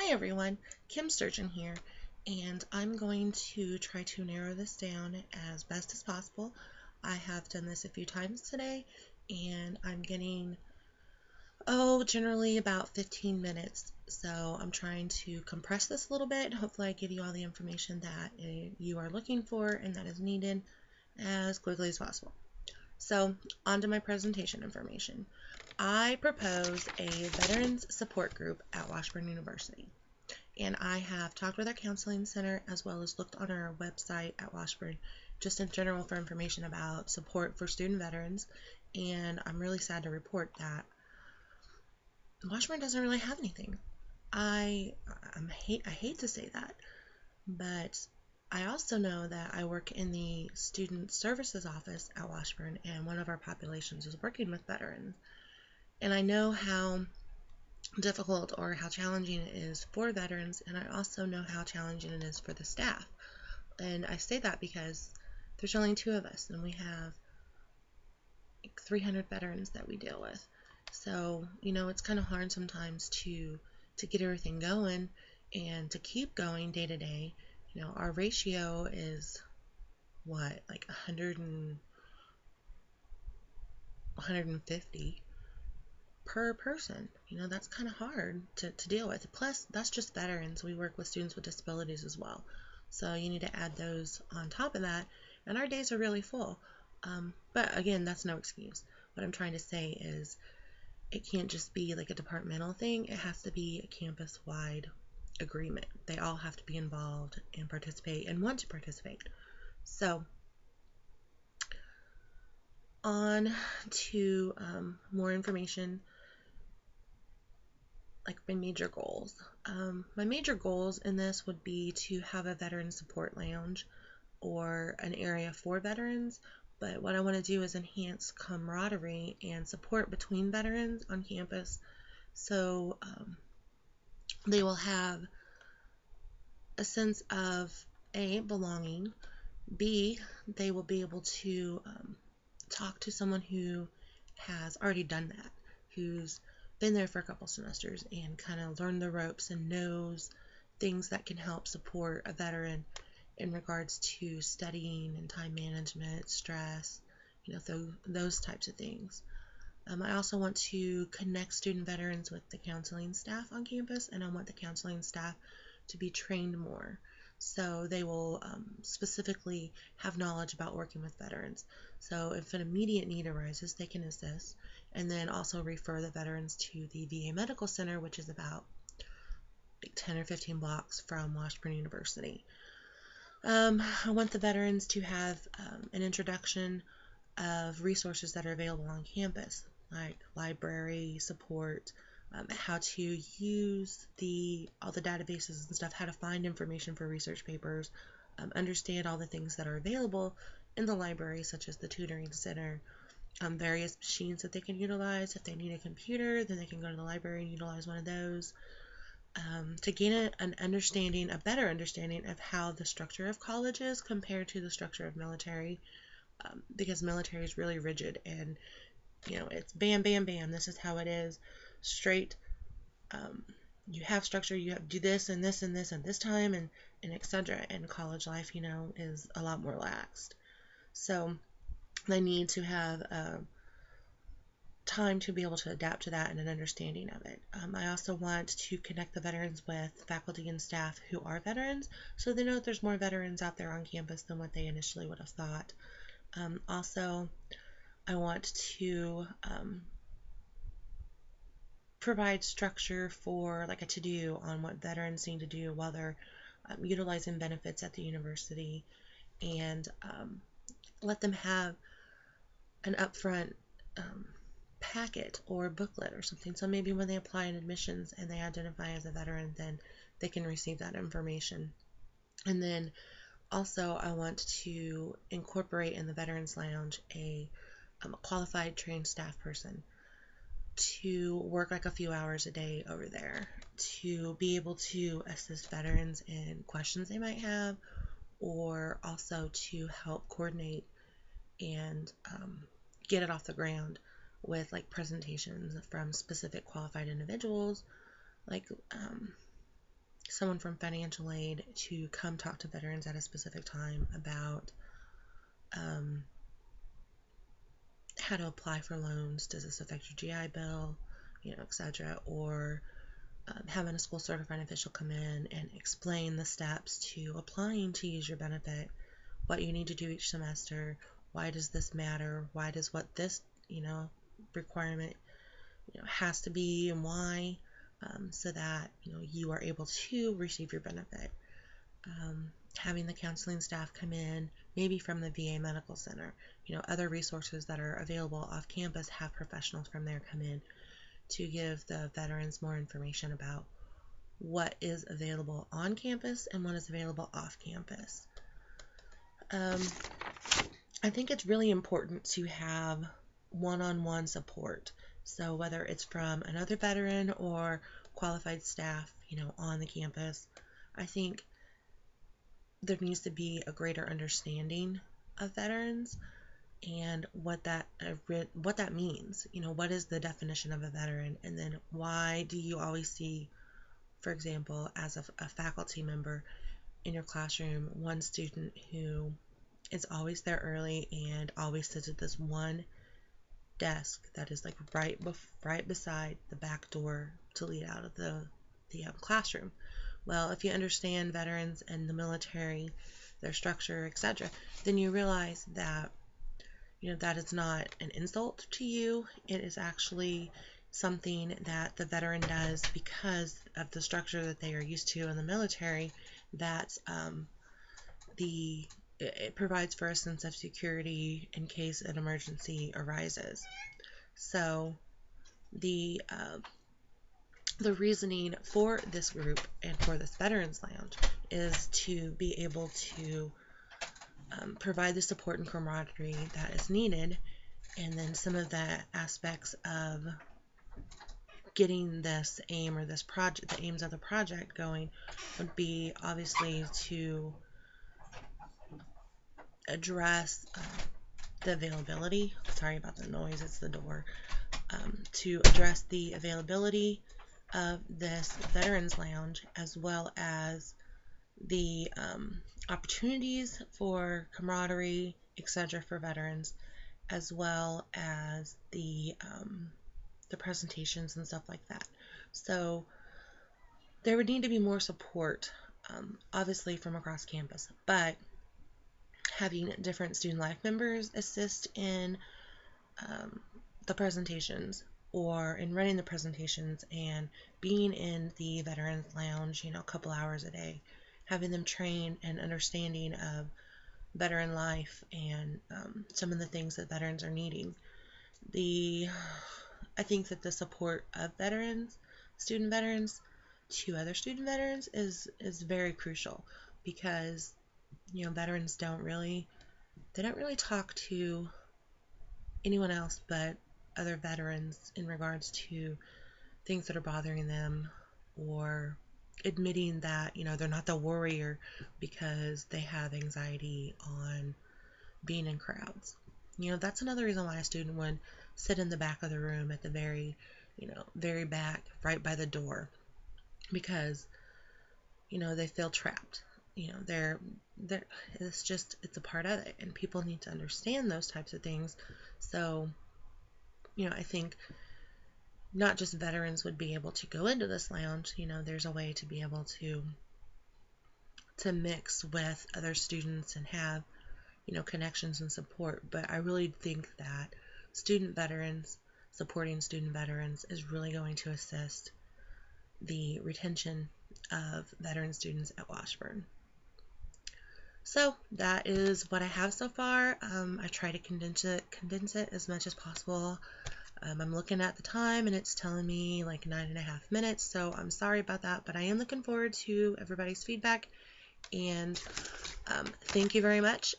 Hi everyone, Kim Sturgeon here, and I'm going to try to narrow this down as best as possible. I have done this a few times today, and I'm getting, generally about 15 minutes. So I'm trying to compress this a little bit. Hopefully I give you all the information that you are looking for and that is needed as quickly as possible. So, on to my presentation information. I propose a Veterans Support Group at Washburn University. And I have talked with our counseling center as well as looked on our website at Washburn just in general for information about support for student veterans. And I'm really sad to report that Washburn doesn't really have anything. I hate to say that, but I also know that I work in the Student Services Office at Washburn, and one of our populations is working with veterans. And I know how difficult or how challenging it is for veterans, and I also know how challenging it is for the staff. And I say that because there's only two of us, and we have like 300 veterans that we deal with. So, it's kind of hard sometimes to get everything going and to keep going day to day. Our ratio is what, like 150 per person. That's kind of hard to deal with. Plus, that's just veterans. We work with students with disabilities as well. So you need to add those on top of that. And our days are really full. But again, that's no excuse. What I'm trying to say is it can't just be like a departmental thing. It has to be a campus-wide agreement. They all have to be involved and participate and want to participate. So on to more information, like my major goals. My major goals in this would be to have a veteran support lounge or an area for veterans, but what I want to do is enhance camaraderie and support between veterans on campus, so they will have a sense of A, belonging, B, they will be able to talk to someone who has already done that, who's been there for a couple semesters and kind of learned the ropes and knows things that can help support a veteran in regards to studying and time management, stress, those types of things. I also want to connect student veterans with the counseling staff on campus, and I want the counseling staff to be trained more. So they will specifically have knowledge about working with veterans. So if an immediate need arises, they can assist, and then also refer the veterans to the VA Medical Center, which is about 10 or 15 blocks from Washburn University. I want the veterans to have an introduction of resources that are available on campus, like library support, how to use all the databases and stuff, how to find information for research papers, understand all the things that are available in the library, such as the tutoring center, various machines that they can utilize. If they need a computer, then they can go to the library and utilize one of those. To gain a better understanding of how the structure of college is compared to the structure of military, because military is really rigid and it's bam, bam, bam, this is how it is, straight. You have structure, you have to do this and this and this at this time, and etc. And college life, is a lot more laxed. So they need to have time to be able to adapt to that and an understanding of it. I also want to connect the veterans with faculty and staff who are veterans, so they know that there's more veterans out there on campus than what they initially would have thought. Also, I want to provide structure for like a to-do on what veterans need to do while they're utilizing benefits at the university, and let them have an upfront packet or booklet or something. So maybe when they apply in admissions and they identify as a veteran, then they can receive that information. And then also I want to incorporate in the Veterans Lounge a qualified trained staff person to work like a few hours a day over there to be able to assist veterans in questions they might have, or also to help coordinate and get it off the ground with like presentations from specific qualified individuals, like someone from financial aid to come talk to veterans at a specific time about how to apply for loans. Does this affect your GI Bill, etc. Or having a school certified official come in and explain the steps to applying to use your benefit, what you need to do each semester, why does this matter, why does what this requirement has to be, and why, so that you are able to receive your benefit. Having the counseling staff come in, maybe from the VA Medical Center, other resources that are available off campus, have professionals from there come in to give the veterans more information about what is available on campus and what is available off campus. I think it's really important to have one-on-one support. So whether it's from another veteran or qualified staff, on the campus, I think there needs to be a greater understanding of veterans and what that means. What is the definition of a veteran, and then why do you always see, for example, as a faculty member in your classroom, one student who is always there early and always sits at this one desk that is like right beside the back door to lead out of the classroom. Well, if you understand veterans and the military, their structure, etc., then you realize that that is not an insult to you. It is actually something that the veteran does because of the structure that they are used to in the military, that it provides for a sense of security in case an emergency arises. So the reasoning for this group and for this Veterans Lounge is to be able to provide the support and camaraderie that is needed, and then some of the aspects of getting this aim or this project, the aims of the project going, would be obviously to address the availability. Sorry about the noise, it's the door. To address the availability of this Veterans Lounge, as well as the opportunities for camaraderie, etc. for veterans, as well as the presentations and stuff like that. So there would need to be more support, obviously from across campus, but having different student life members assist in the presentations or in running the presentations and being in the Veterans Lounge, a couple hours a day, having them trained and understanding of veteran life and some of the things that veterans are needing. I think that the support of student veterans to other student veterans is very crucial, because veterans don't really talk to anyone else but other veterans in regards to things that are bothering them, or admitting that they're not the warrior because they have anxiety on being in crowds. That's another reason why a student would sit in the back of the room at the very back, right by the door, because they feel trapped. It's a part of it, and people need to understand those types of things. So I think not just veterans would be able to go into this lounge. There's a way to be able to mix with other students and have connections and support. But I really think that supporting student veterans is really going to assist the retention of veteran students at Washburn. So that is what I have so far. I try to condense it as much as possible. I'm looking at the time and it's telling me like 9.5 minutes, so I'm sorry about that, but I am looking forward to everybody's feedback, and thank you very much,